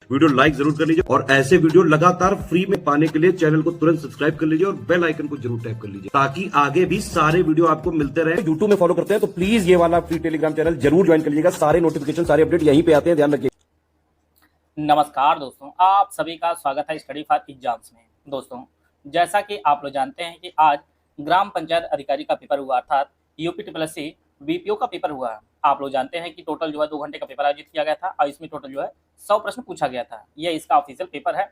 Video like जरूर कर लीजिए और ऐसे वीडियो लगातार फ्री में पाने के लिए चैनल को तुरंत सब्सक्राइब कर लीजिए और बेल आइकन को जरूर टैप कर लीजिए ताकि आगे भी सारे वीडियो आपको मिलते रहे। यूट्यूब में फॉलो करते हैं तो प्लीज ये वाला फ्री टेलीग्राम चैनल जरूर ज्वाइन कर लीजिएगा। सारे नोटिफिकेशन सारे अपडेट यहीं पे आते हैं, ध्यान रखिए। नमस्कार दोस्तों, आप सभी का स्वागत है स्टडी फॉर एग्जाम्स में। दोस्तों, जैसा कि आप लोग जानते हैं कि आज ग्राम पंचायत अधिकारी का पेपर हुआ, अर्थात यूपी बीपीओ का पेपर हुआ। आप लोग जानते हैं कि टोटल जो है 2 घंटे का पेपर आयोजित किया गया था और इसमें टोटल जो है 100 प्रश्न पूछा गया था। यह इसका ऑफिशियल पेपर है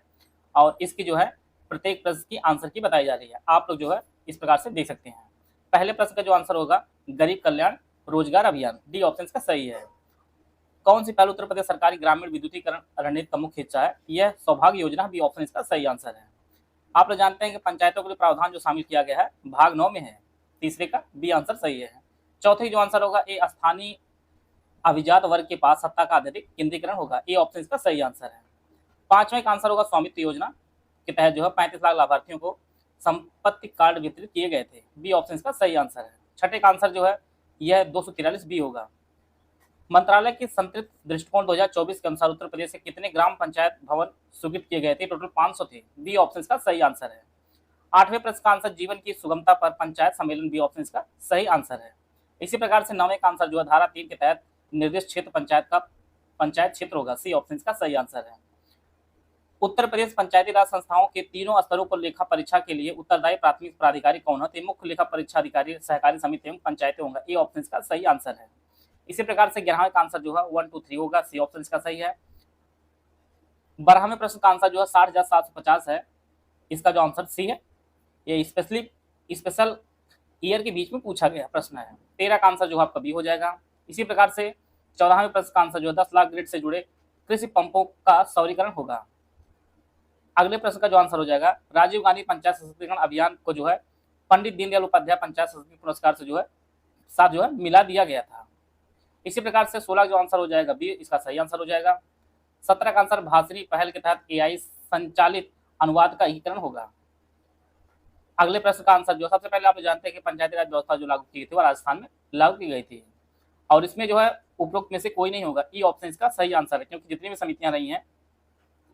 और इसकी जो है प्रत्येक प्रश्न की आंसर की बताई जा रही है। आप लोग जो है इस प्रकार से देख सकते हैं। पहले प्रश्न का जो आंसर होगा गरीब कल्याण रोजगार अभियान, डी ऑप्शन का सही है। कौन सी पहल उत्तर प्रदेश सरकारी ग्रामीण विद्युतीकरण रणनीति का मुख्य हिस्सा है? यह सौभाग्य योजना, बी ऑप्शन इसका सही आंसर है। आप लोग जानते हैं कि पंचायतों के लिए प्रावधान जो शामिल किया गया है भाग 9 में है, तीसरे का बी आंसर सही है। चौथे जो आंसर होगा ए स्थानीय अभिजात वर्ग के पास सत्ता का अधिक केंद्रीकरण होगा, ए ऑप्शन इसका सही आंसर है। पांचवें का आंसर होगा स्वामित्व योजना के तहत जो है 35 लाख लाभार्थियों को संपत्ति कार्ड वितरित किए गए थे, बी ऑप्शन इसका सही आंसर है। छठे का आंसर जो है यह 243 बी होगा। मंत्रालय के संतृप्त दृष्टिकोण 2024 के अनुसार उत्तर प्रदेश से कितने ग्राम पंचायत भवन स्वीकृत किए गए थे? टोटल 500 थे, बी ऑप्शन का सही आंसर है। आठवें प्रश्न का आंसर जीवन की सुगमता पर पंचायत सम्मेलन, बी ऑप्शन का सही आंसर है। इसी प्रकार से नौवें का आंसर जो है धारा 3 के तहत निर्दिष्ट क्षेत्र पंचायत क्षेत्र होगा, सी ऑप्शन का सही आंसर है। उत्तर प्रदेश पंचायती राज संस्थाओं के तीनों स्तरों पर लेखा परीक्षा के लिए उत्तरदायी प्राथमिक प्राधिकारी कौन होते? मुख्य लेखा परीक्षा अधिकारी, सहकारी समिति एवं पंचायतें होंगे, ए ऑप्शन का सही आंसर है। इसी प्रकार से 11वें का आंसर जो है 1, 2, 3 होगा, सी ऑप्शन इसका सही है। 12वें प्रश्न का आंसर जो है 60,750 है, इसका जो आंसर सी है। ये स्पेशल ईयर के बीच में पूछा गया प्रश्न है। 13 का आंसर जो है आपका बी हो जाएगा। इसी प्रकार से 14वें प्रश्न का आंसर जो है 10 लाख ग्रिड से जुड़े कृषि पंपों का सौरीकरण होगा। अगले प्रश्न का जो आंसर हो जाएगा राजीव गांधी पंचायत सशक्तिकरण अभियान को जो है पंडित दीनदयाल उपाध्याय पंचायत सशक्तिकरण पुरस्कार से जो है मिला दिया गया था। इसी प्रकार से 16 जो आंसर हो जाएगा बी, इसका सही आंसर हो जाएगा। 17 का आंसर भाषणी पहल के तहत एआई संचालित अनुवाद का एकीकरण होगा। अगले प्रश्न का आंसर जो सबसे पहले आप जानते हैं कि पंचायती राज व्यवस्था जो लागू की गई थी वो राजस्थान में लागू की गई थी और इसमें जो है उपरोक्त में से कोई नहीं होगा, ई ऑप्शन इसका सही आंसर है, क्योंकि जितनी भी समितियां रही हैं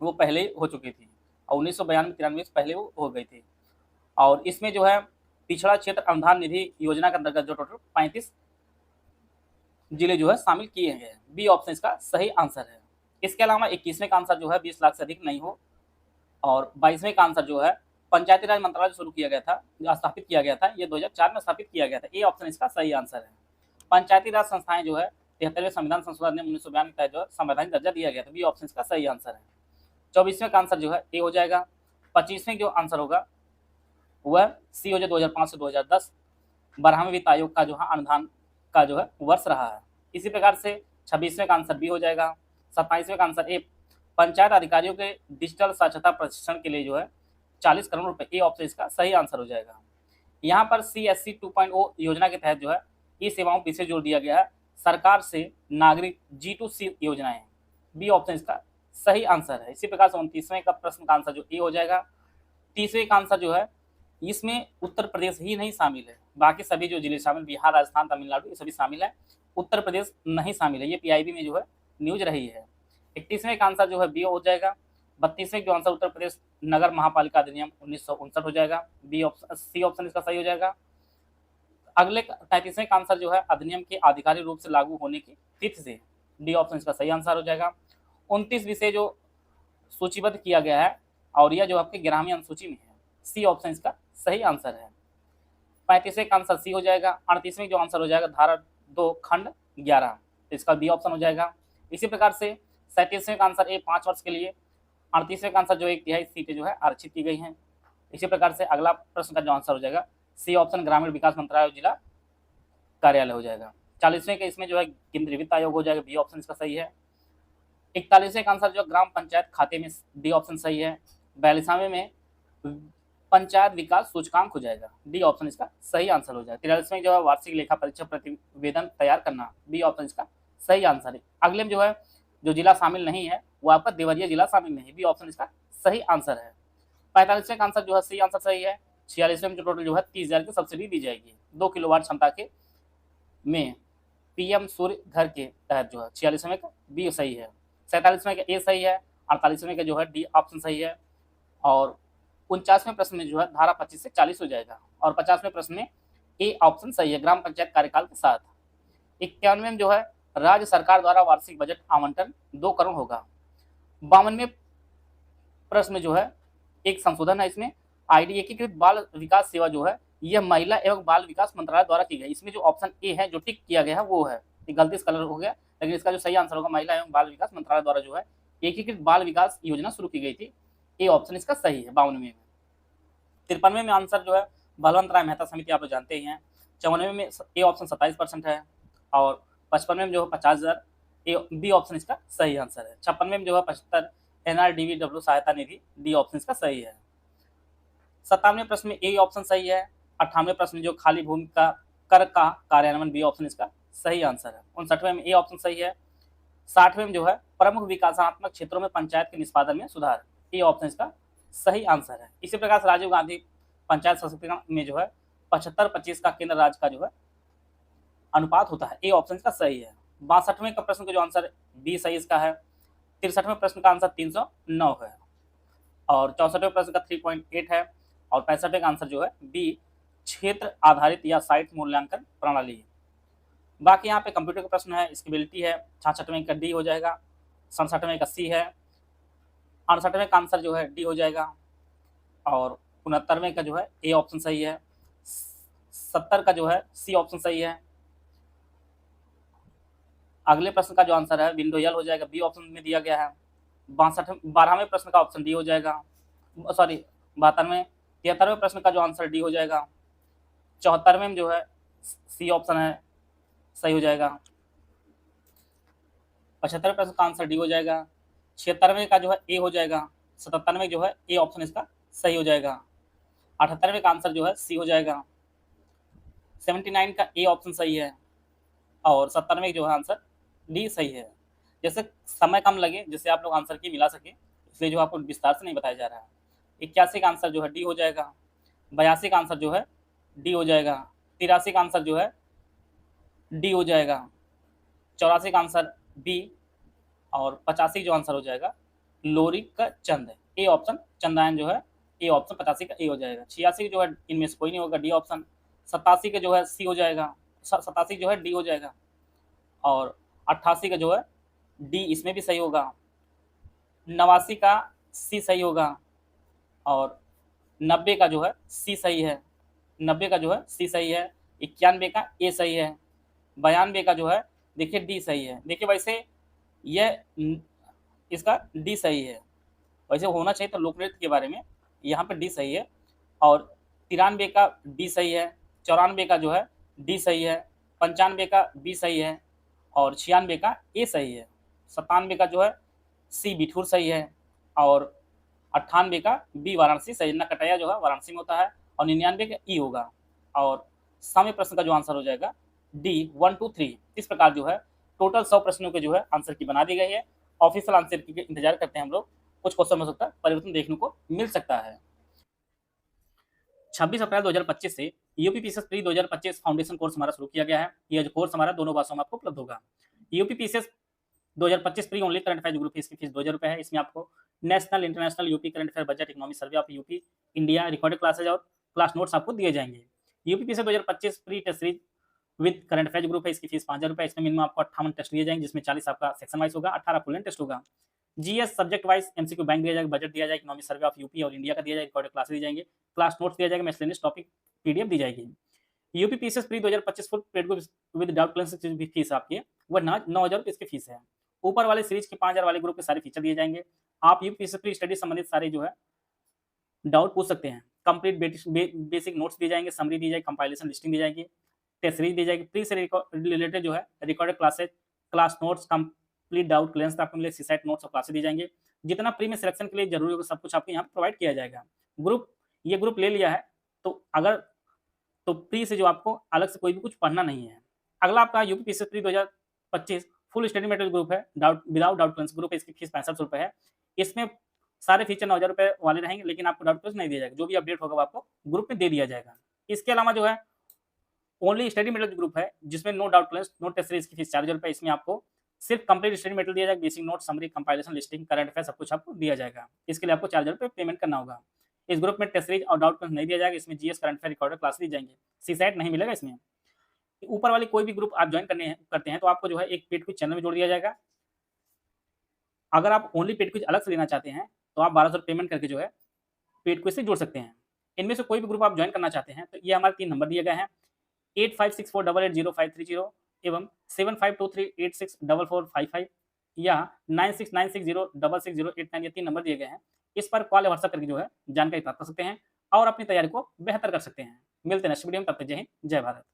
वो पहले हो चुकी थी और 1992-93 से पहले वो हो गई थी। और इसमें जो है पिछड़ा क्षेत्र अनुदान निधि योजना के अंतर्गत जो टोटल 35 जिले जो है शामिल किए गए हैं, बी ऑप्शन इसका सही आंसर है। इसके अलावा 21वें का आंसर जो है 20 लाख से अधिक नहीं हो और 22वें का आंसर जो है पंचायती राज मंत्रालय शुरू किया गया था, स्थापित किया गया था, ये 2004 में स्थापित किया गया था, ए ऑप्शन इसका सही आंसर है। पंचायती राज संस्थाएं जो है 73वें संविधान संशोधन ने 1992 के तहत जो है संवैधानिक दर्जा दिया गया था, बी ऑप्शन इसका सही आंसर है। 24वें का आंसर जो है ए हो जाएगा। 25वें जो आंसर होगा वह सी हो जाए, 2005 से 2010 12वें वित्त आयोग का जो है अनुदान का जो है वर्ष रहा है। इसी प्रकार से 26वें का आंसर बी हो जाएगा। 27वें का आंसर ए पंचायत अधिकारियों के डिजिटल साक्षरता प्रशिक्षण के लिए जो है 40 करोड़ रुपए, ए ऑप्शन इसका सही आंसर हो जाएगा। यहाँ पर CSC 2.0 योजना के तहत जो है ई सेवाओं पर जोर दिया गया है सरकार से नागरिक G2C योजनाएं, बी ऑप्शन इसका सही आंसर है। इसी प्रकार से 29वें का प्रश्न का आंसर जो ए हो जाएगा। 30वें का आंसर जो है इसमें उत्तर प्रदेश ही नहीं शामिल है, बाकी सभी जो जिले शामिल, बिहार, राजस्थान, तमिलनाडु, ये सभी शामिल है, उत्तर प्रदेश नहीं शामिल है। ये PIB में जो है न्यूज रही है। 31वें का आंसर जो है बी हो जाएगा। 32वें जो आंसर उत्तर प्रदेश नगर महापालिका अधिनियम 1959 हो जाएगा, बी ऑप्शन, सी ऑप्शन इसका सही हो जाएगा। अगले 33वें का आंसर जो है अधिनियम के आधिकारिक रूप से लागू होने की तिथि से, डी ऑप्शन इसका सही आंसर हो जाएगा। 29 विषय जो सूचीबद्ध किया गया है और यह जो आपके 11वीं अनुसूची में है, सी ऑप्शन इसका सही आंसर है। 35वें का आंसर सी हो जाएगा। 38वें जो आंसर हो जाएगा धारा 2 खंड 11, इसका बी ऑप्शन हो जाएगा। इसी प्रकार से 37वें का आंसर ए 5 वर्ष के लिए। 38वें का आंसर जो 1/3 सीटें जो है आरक्षित की गई हैं। इसी प्रकार से अगला प्रश्न का जो आंसर हो जाएगा सी ऑप्शन ग्रामीण विकास मंत्रालय जिला कार्यालय हो जाएगा। 40वें के इसमें जो है केंद्रीय वित्त आयोग हो जाएगा, बी ऑप्शन इसका सही है। 41वें का आंसर जो ग्राम पंचायत खाते में, डी ऑप्शन सही है। 42वें में पंचायत विकास सूचकांक हो जाएगा, डी ऑप्शन इसका सही आंसर हो जाएगा। 43वें जो है वार्षिक लेखा परीक्षा प्रतिवेदन तैयार करना, बी ऑप्शन इसका सही आंसर है। अगले में जो है जो जिला शामिल नहीं है वो आपका देवरिया जिला शामिल नहीं है, बी ऑप्शन इसका सही आंसर है। 45वें का आंसर जो है सी आंसर सही है। 46वें में जो टोटल जो है 30,000 की सब्सिडी दी जाएगी 2 किलोवाट क्षमता के में PM सूर्य घर के तहत जो है 46वें का बी सही है। 47वें का ए सही है 48वें का जो है डी ऑप्शन सही है। और 49वें प्रश्न में जो है धारा 25 से 40 हो जाएगा। और 50वें प्रश्न में ए ऑप्शन सही है, ग्राम पंचायत कार्यकाल के साथ। 91वें में जो है राज्य सरकार द्वारा वार्षिक बजट आवंटन 2 करोड़ होगा। 52वें प्रश्न में जो है एक संशोधन है, इसमें आईडी एकीकृत बाल विकास सेवा जो है यह महिला एवं बाल विकास मंत्रालय द्वारा की गई। इसमें जो ऑप्शन ए है जो टिक किया गया है वो है, ये गलती से कलर हो गया, लेकिन इसका जो सही आंसर होगा महिला एवं बाल विकास मंत्रालय द्वारा जो है एकीकृत बाल विकास योजना शुरू की गई थी। ए ऑप्शन इसका सही है 52वें में। 53वें में आंसर जो है बलवंत राय मेहता समिति आप लोग जानते ही हैं। 54वें में ए ऑप्शन 27% है। और 55वें में जो है 50,000 बी ऑप्शन इसका सही आंसर है। 56वें में जो है 75 NRDVW सहायता निधि, डी ऑप्शन इसका सही है। 57वें प्रश्न में ए ऑप्शन सही है। 58वें प्रश्न में जो खाली भूमि का कर का कार्यान्वयन, बी ऑप्शन इसका सही आंसर है। 59वें में ए ऑप्शन सही है। 60वें में जो है प्रमुख विकासात्मक क्षेत्रों में पंचायत के निष्पादन में सुधार, ए ऑप्शन इसका सही आंसर है। इसी प्रकार से राजीव गांधी पंचायत सशक्तिकरण में जो है 75-25 का केंद्र राज्य का जो है अनुपात होता है, ए ऑप्शन इसका सही है। 62वें का प्रश्न का जो आंसर बी सही इसका है। 63वें प्रश्न का आंसर 309 है। और 64वें प्रश्न का 3.8 है। और 65वें का आंसर जो है बी क्षेत्र आधारित या साइट मूल्यांकन प्रणाली। बाकी यहाँ पे कंप्यूटर का प्रश्न है, स्केबिलिटी है। 66वें का डी हो जाएगा। 67वें का सी है। 68वें का आंसर जो है डी हो जाएगा। और 69वें का जो है ए ऑप्शन सही है। 70 का जो है सी ऑप्शन सही है। अगले प्रश्न का जो आंसर है विंडोयल हो जाएगा, बी ऑप्शन में दिया गया है। 12वें प्रश्न का ऑप्शन डी हो जाएगा, सॉरी 72वें। 73वें प्रश्न का जो आंसर डी हो जाएगा। 74वें में जो है सी ऑप्शन है, सही हो जाएगा। 75वें प्रश्न का आंसर डी हो जाएगा। 76वें का जो है ए हो जाएगा। 77वें जो है ए ऑप्शन इसका सही हो जाएगा। 78वें का आंसर जो है सी हो जाएगा। 79 का ए ऑप्शन सही है। और 70वें जो है आंसर डी सही है। जैसे समय कम लगे, जिससे आप लोग आंसर की मिला सके, इसलिए जो आपको विस्तार से नहीं बताया जा रहा है। 81 का आंसर जो है डी हो जाएगा। 82 का आंसर जो है डी हो जाएगा। 83 का आंसर जो है डी हो जाएगा। 84 का आंसर बी। और 85 जो आंसर हो जाएगा लोरी का चंद, ए ऑप्शन चंदायन जो है ए ऑप्शन 85 का ए हो जाएगा। 86 जो है इनमें से कोई नहीं होगा, डी ऑप्शन। 87 का जो है सी हो जाएगा। 87 जो है डी हो जाएगा। और 88 का जो है डी इसमें भी सही होगा। 89 का सी सही होगा। और 90 का जो है सी सही है। 90 का जो है सी सही है। 91 का ए सही है। 92 का जो है देखिए डी सही है। देखिए वैसे यह इसका डी सही है, वैसे होना चाहिए तो लोक नृत्य के बारे में, यहाँ पे डी सही है। और 93 का डी सही है। 94 का जो है डी सही है। 95 का बी सही है। और 96 का ए सही है। 97 का जो है सी बिठूर सही है। और 98 का बी वाराणसी सही, नकटैया जो है वाराणसी में होता है। और 99 का ई होगा। और 100वें प्रश्न का जो आंसर हो जाएगा डी 1 2 3। इस प्रकार जो है टोटल 100 प्रश्नों के जो है आंसर की बना दी गई है। ऑफिशियल आंसर की इंतजार करते हैं हम लोग, कुछ क्वेश्चन हो सकता है परिवर्तन देखने को मिल सकता है। 26 अप्रैल 2025 से यूपीपीसीएस प्री 2025 फाउंडेशन कोर्स हमारा शुरू किया गया है। यह जो कोर्स हमारा दोनों भाषाओं में आपको उपलब्ध होगा। UPPCS 2025 pre only current affair group fees की फीस 2000 रुपये है। इसमें आपको national international UP current affair budget economic survey of UP India recorded classes और क्लास नोट्स आपको दिए जाएंगे। UPPCS 2025 pre test series with current affair group है, इसकी फीस 5000 रुपये। इसमें मिनिमम आपको 58 टेस्ट दिए जाएंगे, जिसमें 40 आपका सेक्शन वाइज होगा, 18 फुल टेस्ट होगा। GS subject wise MCQ bank दिया जाएगा, बजट दिया जाएगा, इकोनॉमिक सर्वे ऑफ यूपी और इंडिया का दिया जाएगा, रिकॉर्डेड क्लासेस दिए जाएंगे, क्लास नोट्स दिया जाएगा, मिसलेनियस टॉपिक पीडीएफ दी जाएगी। UPPCS pre 2025 full paid group with doubt classes की फीस आपकी वह 9000 रुपये इसकी फीस है। ऊपर वाले सीरीज के 5000 वाले ग्रुप के सारे फीचर दिए जाएंगे। आप यूपीपीसीएस प्री स्टडी संबंधित सारे जो है डाउट पूछ सकते हैं। कंप्लीट बेसिक नोट्स दिए जाएंगे, समरी दी जाएगी, कंपाइलेशन लिस्टिंग दी जाएगी, टेस्ट सीरीज दी जाएगी, प्री से रिलेटेड जो है recorded classes, class notes, complete doubt clearance आपको मिले, सीसेट नोट्स और क्लासेस दी जाएंगे। जितना प्री में सिलेक्शन के लिए जरूरी होगा सब कुछ आपको यहाँ प्रोवाइड किया जाएगा। ये ग्रुप ले लिया है तो प्री से जो आपको अलग से कोई भी कुछ पढ़ना नहीं है। अगला आपका UPPCS pre 2025 full study material group है, विदाउट डाउट क्लियरेंस ग्रुप है, इसकी फीस 65 रुपये है। इसमें सारे फीचर 9000 रुपये वाले रहेंगे, लेकिन आपको डाउट क्लियरेंस नहीं दिया जाएगा, जो भी अपडेट होगा वो आपको ग्रुप में दे दिया जाएगा। इसके अलावा जो है ओनली स्टडी मटेरियल ग्रुप है, जिसमें no doubt clearance no test series की फीस 4000 रुपये। इसमें आपको सिर्फ कंप्लीट स्टडी मटेरियल दिया जाएगा, basic note, summary, compilation, listing, current affair सब कुछ आपको दिया जाएगा। इसके लिए आपको ₹4,000 पेमेंट करना होगा। इस ग्रुप में टेस्ट सीरीज और डाउट क्वेश्चन नहीं दिया जाएगा, इसमें GS, current affair, recorded class दी जाएंगे। सीसैट नहीं मिलेगा इसमें। ऊपर वाली कोई भी ग्रुप आप ज्वाइन करते हैं तो आपको जो है एक पेड क्विज चैनल में जोड़ दिया जाएगा। अगर आप ओनली पेड क्विज अलग से लेना चाहते हैं तो आप ₹1200 पेमेंट करके जो है पेड क्विज से जुड़ सकते हैं। इनमें से कोई भी ग्रुप आप ज्वाइन करना चाहते हैं तो ये हमारे 3 नंबर दिए गए हैं, 8564880530 एवं 7523864455 या 9696066089, ये 3 नंबर दिए गए हैं। इस पर कॉल या व्हाट्सएप करके जो है जानकारी प्राप्त कर सकते हैं और अपनी तैयारी को बेहतर कर सकते हैं। मिलते हैं नेक्स्ट वीडियो में, तब तक जय हिंद, जय भारत।